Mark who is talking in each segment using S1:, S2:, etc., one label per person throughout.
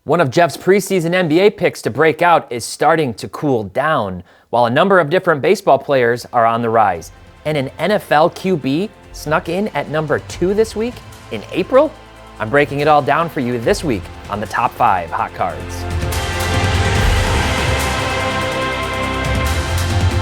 S1: One of Jeff's preseason NBA picks to break out is starting to cool down, while a number of different baseball players are on the rise. And an NFL QB snuck in at number 2 this week in April? I'm breaking it all down for you this week on the Top 5 Hot Cards.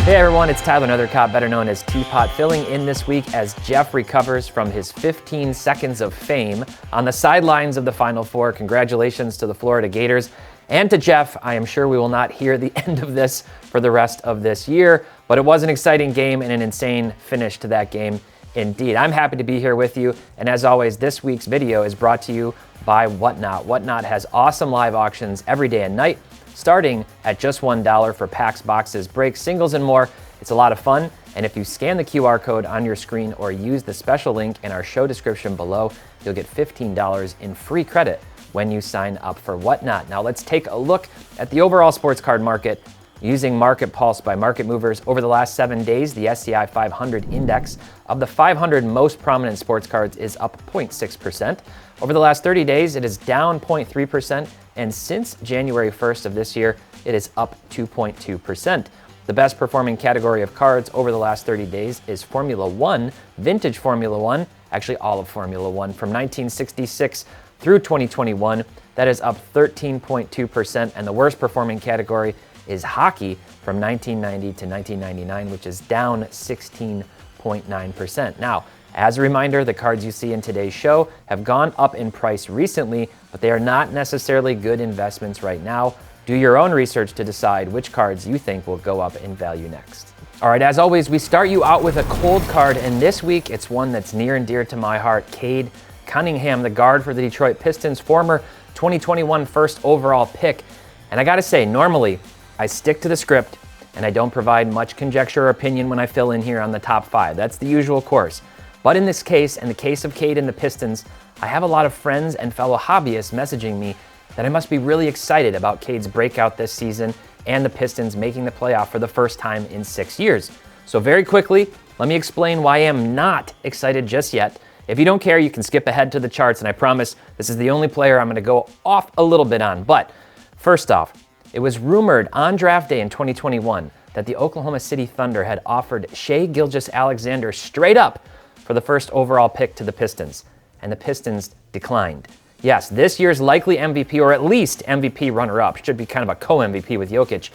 S1: Hey everyone, it's Tyler Nethercott, better known as Teapot, filling in this week as Jeff recovers from his 15 seconds of fame on the sidelines of the Final Four. Congratulations to the Florida Gators and to Jeff. I am sure we will not hear the end of this for the rest of this year, but it was an exciting game and an insane finish to that game indeed. I'm happy to be here with you, and as always, this week's video is brought to you by Whatnot. Whatnot has awesome live auctions every day and night, starting at just $1 for packs, boxes, breaks, singles, and more. It's a lot of fun, and if you scan the QR code on your screen or use the special link in our show description below, you'll get $15 in free credit when you sign up for Whatnot. Now let's take a look at the overall sports card market using Market Pulse by Market Movers. Over the last 7 days, the SCI 500 index of the 500 most prominent sports cards is up 0.6%. Over the last 30 days, it is down 0.3%, and since January 1st of this year, it is up 2.2%. The best performing category of cards over the last 30 days is Formula One, vintage Formula One, actually all of Formula One from 1966 through 2021. That is up 13.2%, and the worst performing category is hockey from 1990 to 1999, which is down 16.9%. Now, as a reminder, the cards you see in today's show have gone up in price recently, but they are not necessarily good investments right now. Do your own research to decide which cards you think will go up in value next. All right, as always, we start you out with a cold card, and this week it's one that's near and dear to my heart. Cade Cunningham, the guard for the Detroit Pistons, former 2021 first overall pick. And I gotta say, normally I stick to the script and I don't provide much conjecture or opinion when I fill in here on the top 5. That's the usual course. But in this case, and the case of Cade and the Pistons, I have a lot of friends and fellow hobbyists messaging me that I must be really excited about Cade's breakout this season and the Pistons making the playoff for the first time in 6 years. So very quickly, let me explain why I am not excited just yet. If you don't care, you can skip ahead to the charts, and I promise this is the only player I'm gonna go off a little bit on. But first off, it was rumored on draft day in 2021 that the Oklahoma City Thunder had offered Shai Gilgeous-Alexander straight up for the first overall pick to the Pistons, and the Pistons declined. Yes, this year's likely MVP, or at least MVP runner-up, should be kind of a co-MVP with Jokic.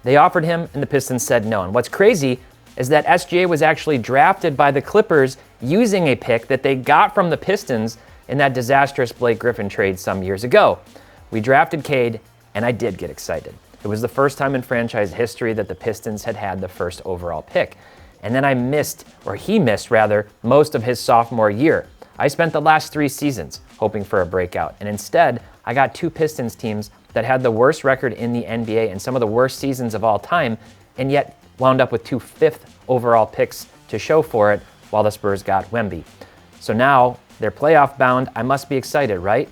S1: They offered him, and the Pistons said no. And what's crazy is that SGA was actually drafted by the Clippers using a pick that they got from the Pistons in that disastrous Blake Griffin trade some years ago. We drafted Cade, and I did get excited. It was the first time in franchise history that the Pistons had had the first overall pick. And then he missed most of his sophomore year. I spent the last 3 seasons hoping for a breakout, and instead, I got 2 Pistons teams that had the worst record in the NBA and some of the worst seasons of all time, and yet wound up with 2 5th overall picks to show for it, while the Spurs got Wemby. So now, they're playoff bound. I must be excited, right?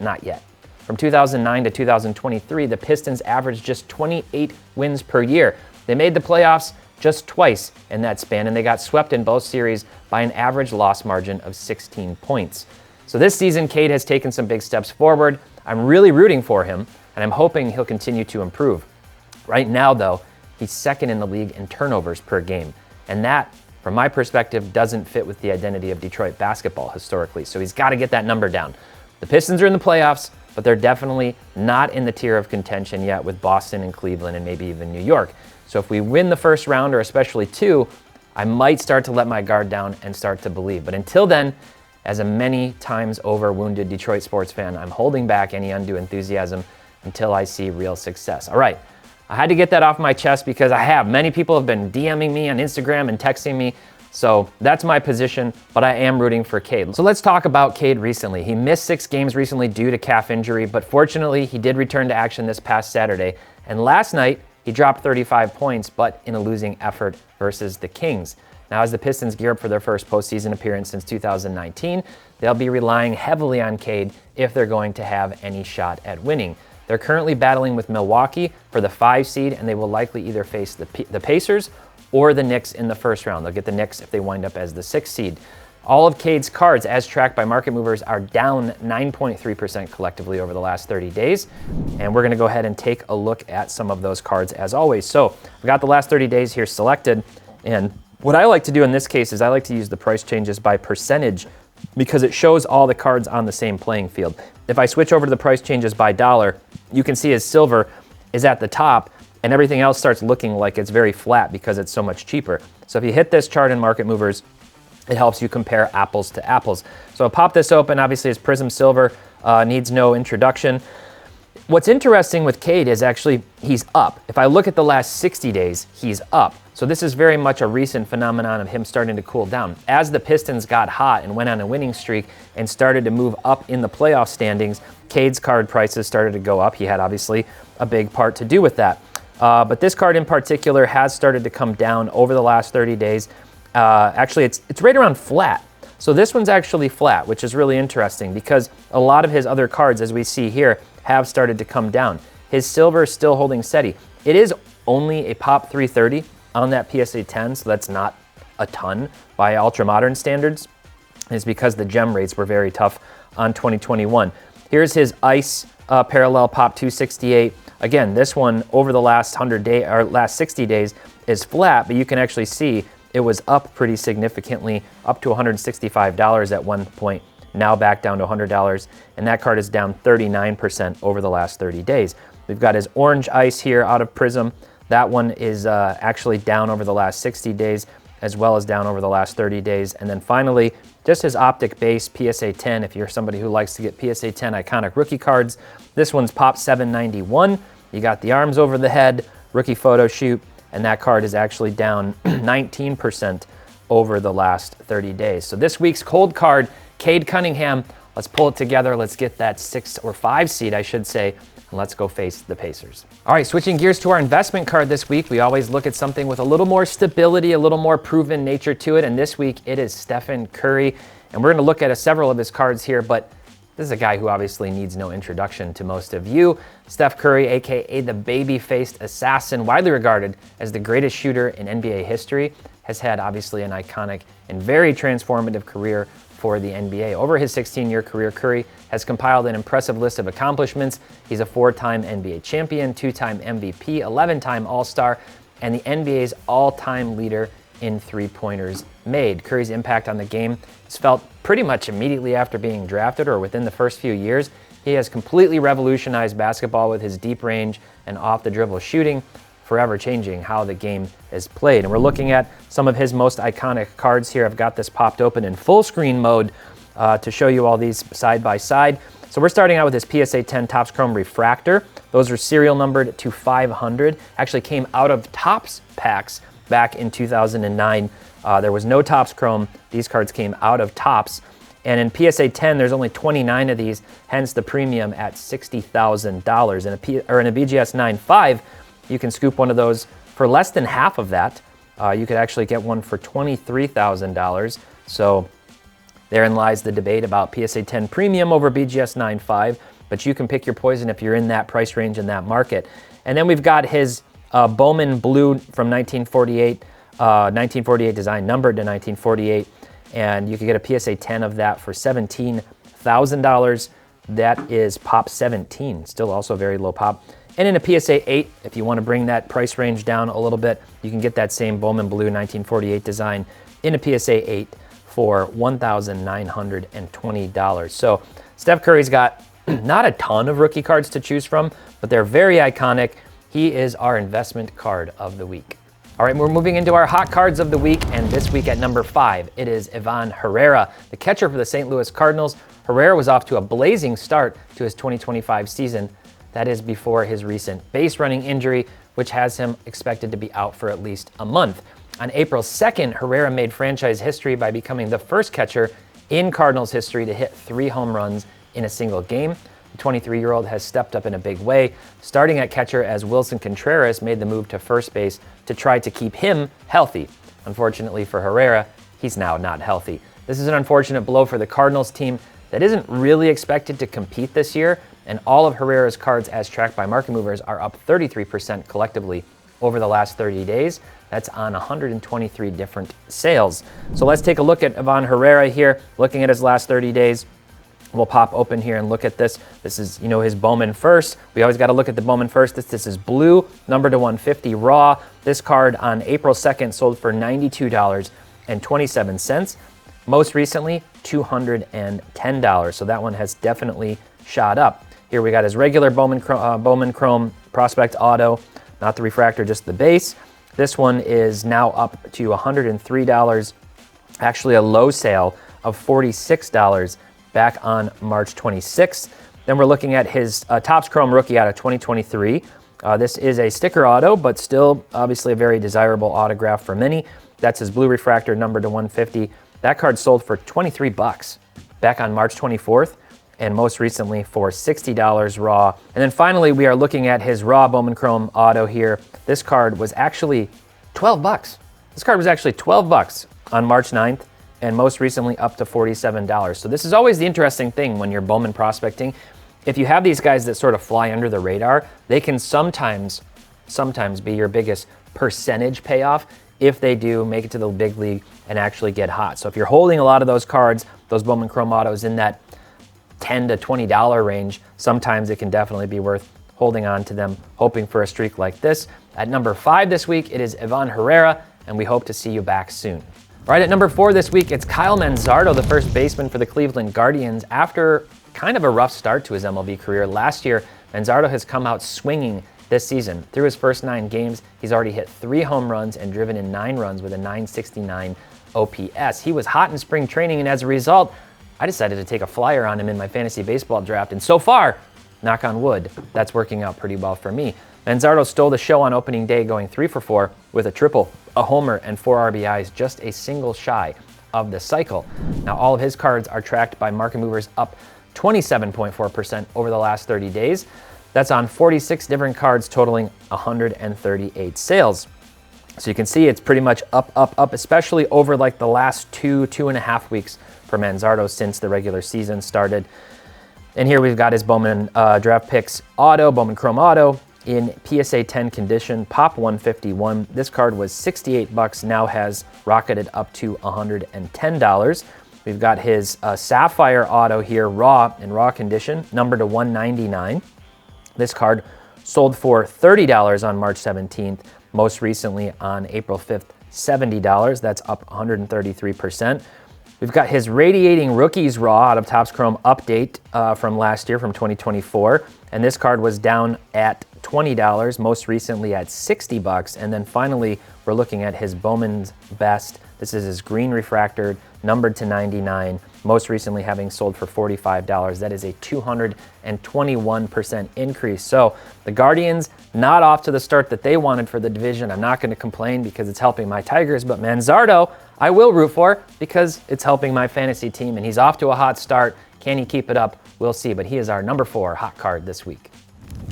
S1: Not yet. From 2009 to 2023, the Pistons averaged just 28 wins per year. They made the playoffs just twice in that span, and they got swept in both series by an average loss margin of 16 points. So this season, Cade has taken some big steps forward. I'm really rooting for him, and I'm hoping he'll continue to improve. Right now, though, he's second in the league in turnovers per game, and that, from my perspective, doesn't fit with the identity of Detroit basketball historically, so he's got to get that number down. The Pistons are in the playoffs, but they're definitely not in the tier of contention yet with Boston and Cleveland and maybe even New York. So if we win the first round, or especially 2, I might start to let my guard down and start to believe. But until then, as a many times over wounded Detroit sports fan, I'm holding back any undue enthusiasm until I see real success. All right, I had to get that off my chest because many people have been DMing me on Instagram and texting me. So that's my position, but I am rooting for Cade. So let's talk about Cade recently. He missed 6 games recently due to calf injury, but fortunately he did return to action this past Saturday. And last night, he dropped 35 points, but in a losing effort versus the Kings. Now, as the Pistons gear up for their first postseason appearance since 2019, they'll be relying heavily on Cade if they're going to have any shot at winning. They're currently battling with Milwaukee for the 5 seed, and they will likely either face the Pacers or the Knicks in the first round. They'll get the Knicks if they wind up as the 6th seed. All of Cade's cards, as tracked by market movers, are down 9.3% collectively over the last 30 days. And we're going to go ahead and take a look at some of those cards as always. So I've got the last 30 days here selected. And what I like to do in this case is I like to use the price changes by percentage because it shows all the cards on the same playing field. If I switch over to the price changes by dollar, you can see as silver is at the top and everything else starts looking like it's very flat because it's so much cheaper. So if you hit this chart in market movers, it helps you compare apples to apples. So I'll pop this open. Obviously, it's Prism Silver, needs no introduction. What's interesting with Cade is actually he's up. If I look at the last 60 days, he's up. So this is very much a recent phenomenon of him starting to cool down. As the Pistons got hot and went on a winning streak and started to move up in the playoff standings, Cade's card prices started to go up. He had obviously a big part to do with that. But this card in particular has started to come down over the last 30 days. Actually, it's right around flat. So this one's actually flat, which is really interesting because a lot of his other cards, as we see here, have started to come down. His silver is still holding steady. It is only a pop 330 on that PSA 10, so that's not a ton by ultra-modern standards. It's because the gem rates were very tough on 2021. Here's his ice parallel pop 268. Again, this one over the last 60 days is flat, but you can actually see it was up pretty significantly, up to $165 at one point, now back down to $100, and that card is down 39% over the last 30 days. We've got his orange ice here out of Prism. That one is actually down over the last 60 days, as well as down over the last 30 days. And then finally, just his Optic base PSA 10, if you're somebody who likes to get PSA 10 iconic rookie cards. This one's pop 791. You got the arms over the head, rookie photo shoot, and that card is actually down 19% over the last 30 days. So this week's cold card, Cade Cunningham. Let's pull it together. Let's get that 6 or 5 seed, I should say, and let's go face the Pacers. All right, switching gears to our investment card this week. We always look at something with a little more stability, a little more proven nature to it, and this week it is Stephen Curry. And we're going to look at several of his cards here, but this is a guy who obviously needs no introduction to most of you. Steph Curry, aka the baby-faced assassin, widely regarded as the greatest shooter in NBA history, has had obviously an iconic and very transformative career for the NBA. Over his 16-year career, Curry has compiled an impressive list of accomplishments. He's a 4-time NBA champion, 2-time MVP, 11-time All-Star, and the NBA's all-time leader in three-pointers made. Curry's impact on the game is felt pretty much immediately after being drafted or within the first few years. He has completely revolutionized basketball with his deep range and off-the-dribble shooting, forever changing how the game is played. And we're looking at some of his most iconic cards here. I've got this popped open in full screen mode to show you all these side by side. So we're starting out with his PSA 10 Topps Chrome Refractor. Those are serial numbered to 500. Actually came out of Topps packs back in 2009. There was no Topps Chrome. These cards came out of Topps. And in PSA 10, there's only 29 of these, hence the premium at $60,000. In a BGS 9.5, you can scoop one of those for less than half of that. You could actually get one for $23,000. So therein lies the debate about PSA 10 premium over BGS 9.5, but you can pick your poison if you're in that price range in that market. And then we've got his Bowman Blue from 1948 design, numbered to 1948, and you could get a PSA 10 of that for $17,000. That is pop 17, still also very low pop. And in a PSA 8, if you want to bring that price range down a little bit, you can get that same Bowman Blue 1948 design in a PSA 8 for $1,920. So Steph Curry's got not a ton of rookie cards to choose from, but they're very iconic. He is our investment card of the week. All right, we're moving into our hot cards of the week, and this week at number 5, it is Ivan Herrera, the catcher for the St. Louis Cardinals. Herrera was off to a blazing start to his 2025 season. That is before his recent base running injury, which has him expected to be out for at least a month. On April 2nd, Herrera made franchise history by becoming the first catcher in Cardinals history to hit 3 home runs in a single game. The 23-year-old has stepped up in a big way, starting at catcher as Wilson Contreras made the move to first base to try to keep him healthy. Unfortunately for Herrera, he's now not healthy. This is an unfortunate blow for the Cardinals team that isn't really expected to compete this year, and all of Herrera's cards as tracked by market movers are up 33% collectively over the last 30 days. That's on 123 different sales. So let's take a look at Ivan Herrera here, looking at his last 30 days. We'll pop open here and look at this. This is, his Bowman first. We always got to look at the Bowman first. This is blue, number to 150 raw. This card on April 2nd sold for $92.27. Most recently, $210. So that one has definitely shot up. Here we got his regular Bowman Chrome Prospect Auto, not the refractor, just the base. This one is now up to $103. Actually, a low sale of $46 back on March 26th. Then we're looking at his Topps Chrome Rookie out of 2023. This is a sticker auto, but still obviously a very desirable autograph for many. That's his blue refractor, number to 150. That card sold for $23 back on March 24th, and most recently for $60 raw. And then finally, we are looking at his raw Bowman Chrome Auto here. This card was actually $12. This card was actually $12 on March 9th, and most recently up to $47. So this is always the interesting thing when you're Bowman prospecting. If you have these guys that sort of fly under the radar, they can sometimes be your biggest percentage payoff if they do make it to the big league and actually get hot. So if you're holding a lot of those cards, those Bowman Chrome Autos in that $10 to $20 range, sometimes it can definitely be worth holding on to them, hoping for a streak like this. At number 5 this week, it is Ivan Herrera, and we hope to see you back soon. All right, at number 4 this week, it's Kyle Manzardo, the first baseman for the Cleveland Guardians. After kind of a rough start to his MLB career last year, Manzardo has come out swinging this season. Through his first 9 games, he's already hit 3 home runs and driven in 9 runs with a .969 OPS. He was hot in spring training, and as a result, I decided to take a flyer on him in my fantasy baseball draft, and so far, knock on wood, that's working out pretty well for me. Manzardo stole the show on opening day, going 3 for 4 with a triple, a homer, and 4 RBIs, just a single shy of the cycle. Now, all of his cards are tracked by market movers up 27.4% over the last 30 days. That's on 46 different cards totaling 138 sales. So you can see it's pretty much up, especially over like the last 2.5 weeks for Manzardo since the regular season started. And here we've got his Bowman Draft Picks Auto, Bowman Chrome Auto in PSA 10 condition, Pop 151. This card was $68, now has rocketed up to $110. We've got his Sapphire Auto here, raw in raw condition, number to 199. This card sold for $30 on March 17th, most recently on April 5th, $70. That's up 133%. We've got his Radiating Rookies Raw out of Topps Chrome Update from last year, from 2024. And this card was down at $20, most recently at $60. And then finally, we're looking at his Bowman's Best. This is his green refractor, numbered to 99, most recently having sold for $45. That is a 221% increase. So the Guardians, not off to the start that they wanted for the division. I'm not going to complain because it's helping my Tigers, but Manzardo, I will root for because it's helping my fantasy team, and he's off to a hot start. Can he keep it up? We'll see, but he is our number 4 hot card this week.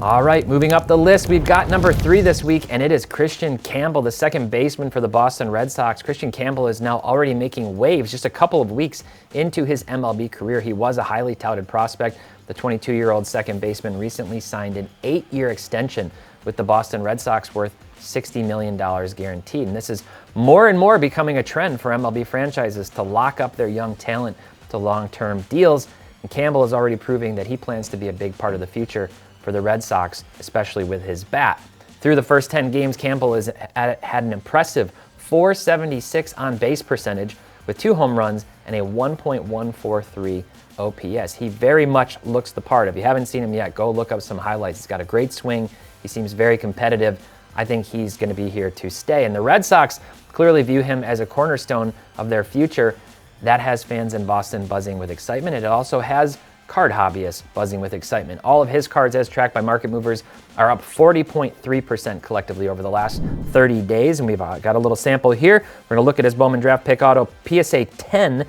S1: All right, moving up the list, we've got number 3 this week, and it is Kristian Campbell, the second baseman for the Boston Red Sox. Kristian Campbell is now already making waves just a couple of weeks into his MLB career. He was a highly touted prospect. The 22-year-old second baseman recently signed an 8-year extension with the Boston Red Sox worth $60 million guaranteed. And this is more and more becoming a trend for MLB franchises to lock up their young talent to long-term deals. And Campbell is already proving that he plans to be a big part of the future for the Red Sox, especially with his bat. Through the first 10 games, Campbell had an impressive .476 on-base percentage with 2 home runs and a 1.143 OPS. He very much looks the part. If you haven't seen him yet, go look up some highlights. He's got a great swing. He seems very competitive. I think he's going to be here to stay. And the Red Sox clearly view him as a cornerstone of their future. That has fans in Boston buzzing with excitement. It also has card hobbyists buzzing with excitement. All of his cards, as tracked by market movers, are up 40.3% collectively over the last 30 days. And we've got a little sample here. We're going to look at his Bowman Draft Pick Auto PSA 10.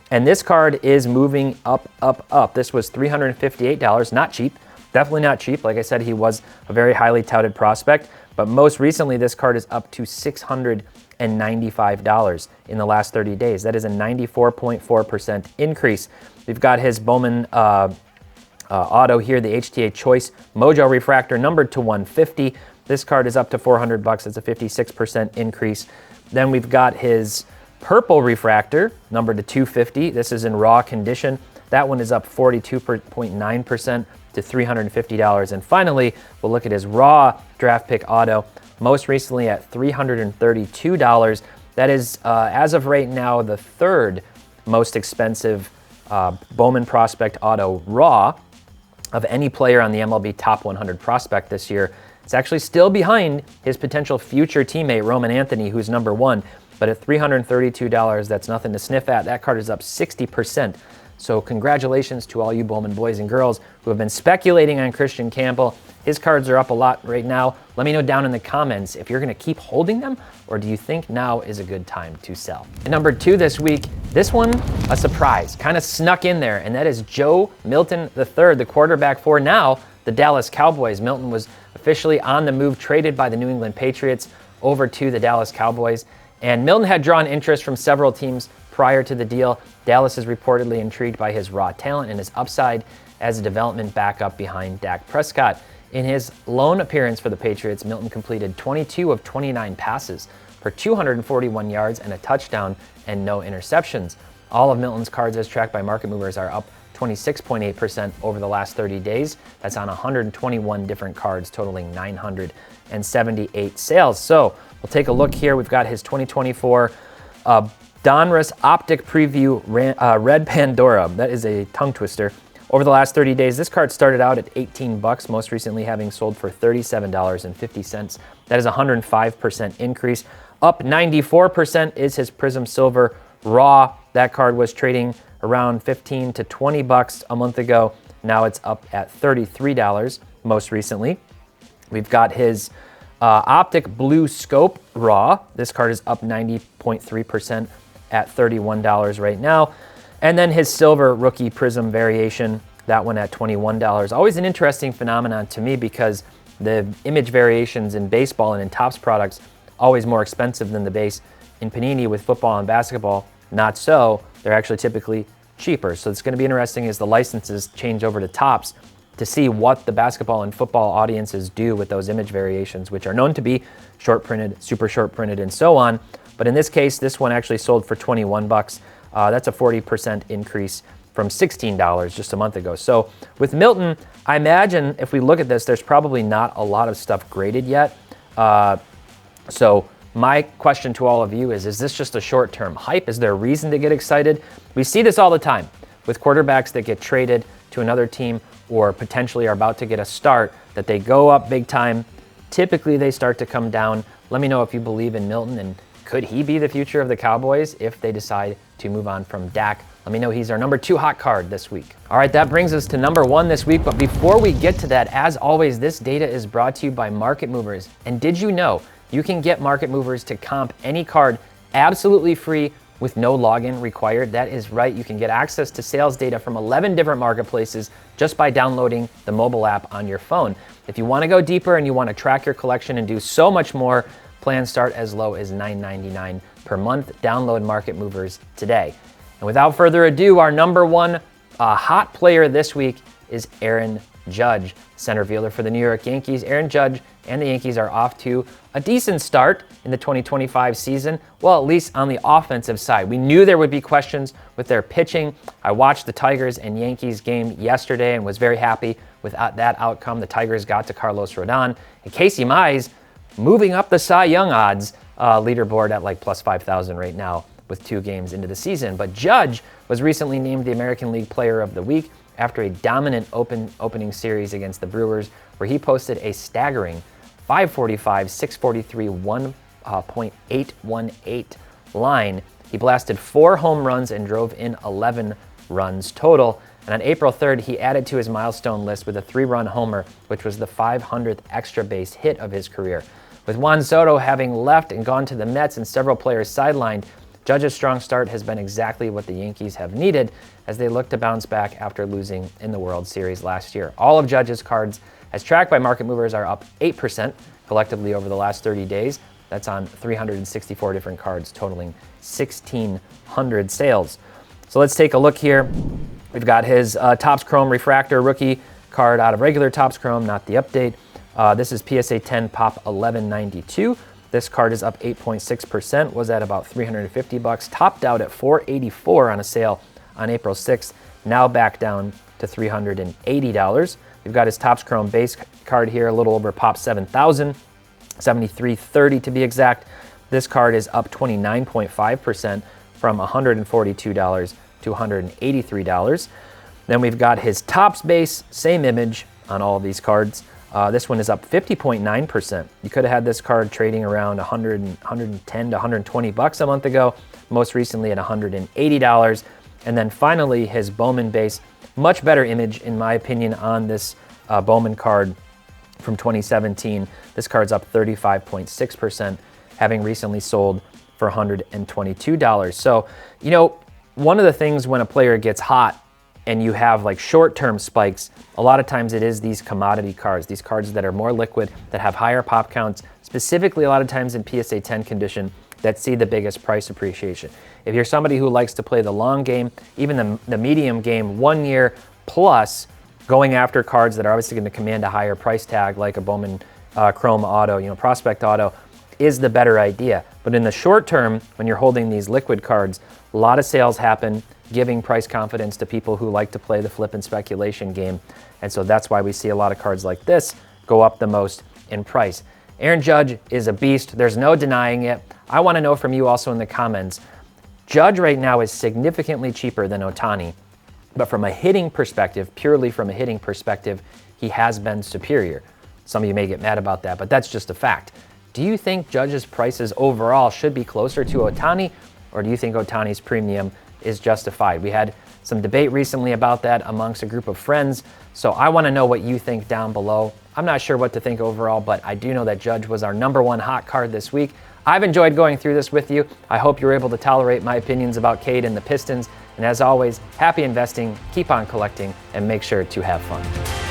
S1: And this card is moving up. This was $358. Not cheap. Definitely not cheap. Like I said, he was a very highly touted prospect. But most recently, this card is up to $695 in the last 30 days. That is a 94.4% increase. We've got his Bowman auto here, the HTA Choice Mojo Refractor, numbered to 150. This card is up to $400. It's a 56% increase. Then we've got his Purple Refractor, numbered to 250. This is in raw condition. That one is up 42.9% to $350. And finally, we'll look at his raw draft pick auto, most recently at $332. That is, as of right now, the third most expensive Bowman Prospect auto raw of any player on the MLB Top 100 prospect this year. It's actually still behind his potential future teammate, Roman Anthony, who's number one. But at $332, that's nothing to sniff at. That card is up 60%. So congratulations to all you Bowman boys and girls who have been speculating on Kristian Campbell. His cards are up a lot right now. Let me know down in the comments if you're going to keep holding them, or do you think now is a good time to sell? And number two this week, this one, a surprise, kind of snuck in there, and that is Joe Milton III, the quarterback for now the Dallas Cowboys. Milton was officially on the move, traded by the New England Patriots over to the Dallas Cowboys. And Milton had drawn interest from several teams prior to the deal. Dallas is reportedly intrigued by his raw talent and his upside as a development backup behind Dak Prescott. In his lone appearance for the Patriots, Milton completed 22 of 29 passes for 241 yards and a touchdown and no interceptions. All of Milton's cards as tracked by market movers are up 26.8% over the last 30 days. That's on 121 different cards, totaling 978 sales. So we'll take a look here. We've got his 2024 Donruss Optic Preview Red Pandora. That is a tongue twister. Over the last 30 days, this card started out at $18, most recently having sold for $37.50. That is a 105% increase. Up 94% is his Prism Silver Raw. That card was trading around $15 to $20 a month ago. Now it's up at $33 most recently. We've got his Optic Blue Scope Raw. This card is up 90.3% at $31 right now. And then his Silver Rookie Prism variation, that one at $21. Always an interesting phenomenon to me because the image variations in baseball and in Topps products always more expensive than the base. In Panini with football and basketball, not so. They're actually typically cheaper. So it's going to be interesting as the licenses change over to Topps to see what the basketball and football audiences do with those image variations, which are known to be short printed, super short printed, and so on. But in this case, this one actually sold for $21. That's a 40% increase from $16 just a month ago. So with Milton, I imagine if we look at this, there's probably not a lot of stuff graded yet. So my question to all of you is this just a short-term hype? Is there a reason to get excited? We see this all the time with quarterbacks that get traded to another team or potentially are about to get a start, that they go up big time. Typically, they start to come down. Let me know if you believe in Milton, and could he be the future of the Cowboys if they decide to move on from Dak? Let me know. He's our number 2 hot card this week. All right, that brings us to number 1 this week. But before we get to that, as always, this data is brought to you by Market Movers. And did you know you can get Market Movers to comp any card absolutely free with no login required? That is right. You can get access to sales data from 11 different marketplaces just by downloading the mobile app on your phone. If you want to go deeper and you want to track your collection and do so much more, plans start as low as $9.99 per month. Download Market Movers today. And without further ado, our number 1 hot player this week is Aaron Judge, center fielder for the New York Yankees. Aaron Judge and the Yankees are off to a decent start in the 2025 season, well, at least on the offensive side. We knew there would be questions with their pitching. I watched the Tigers and Yankees game yesterday and was very happy with that outcome. The Tigers got to Carlos Rodon, and Casey Mize moving up the Cy Young odds leaderboard at like plus 5,000 right now with 2 games into the season. But Judge was recently named the American League Player of the Week after a dominant opening series against the Brewers, where he posted a staggering 545, 643, 1.818 line. He blasted 4 home runs and drove in 11 runs total. And on April 3rd, he added to his milestone list with a 3-run homer, which was the 500th extra base hit of his career. With Juan Soto having left and gone to the Mets and several players sidelined, Judge's strong start has been exactly what the Yankees have needed as they look to bounce back after losing in the World Series last year. All of Judge's cards, as tracked by Market Movers, are up 8% collectively over the last 30 days. That's on 364 different cards, totaling 1,600 sales. So let's take a look here. We've got his Topps Chrome Refractor rookie card out of regular Topps Chrome, not the update. This is PSA 10 Pop 1192. This card is up 8.6%, was at about $350, topped out at $484 on a sale on April 6th, now back down to $380. We've got his Topps Chrome base card here, a little over Pop 7000, 7330 to be exact. This card is up 29.5% from $142 to $183. Then we've got his Topps base, same image on all of these cards. This one is up 50.9%. You could have had this card trading around $110 to $120 a month ago, most recently at $180. And then finally, his Bowman base, much better image in my opinion on this Bowman card from 2017. This card's up 35.6%, having recently sold for $122. So, you know, one of the things when a player gets hot and you have like short-term spikes, a lot of times it is these commodity cards, these cards that are more liquid, that have higher pop counts, specifically a lot of times in PSA 10 condition, that see the biggest price appreciation. If you're somebody who likes to play the long game, even the medium game, 1 year plus, going after cards that are obviously going to command a higher price tag, like a Bowman Chrome Auto, you know, Prospect Auto, is the better idea. But in the short term, when you're holding these liquid cards, a lot of sales happen, giving price confidence to people who like to play the flip and speculation game. And so that's why we see a lot of cards like this go up the most in price. Aaron Judge is a beast. There's no denying it. I want to know from you also in the comments, Judge right now is significantly cheaper than Ohtani, but from a hitting perspective, purely from a hitting perspective, he has been superior. Some of you may get mad about that, but that's just a fact. Do you think Judge's prices overall should be closer to Ohtani, or do you think Ohtani's premium is justified? We had some debate recently about that amongst a group of friends, so I want to know what you think down below. I'm not sure what to think overall, but I do know that Judge was our #1 hot card this week. I've enjoyed going through this with you. I hope you're able to tolerate my opinions about Cade and the Pistons. And as always, happy investing, keep on collecting, and make sure to have fun.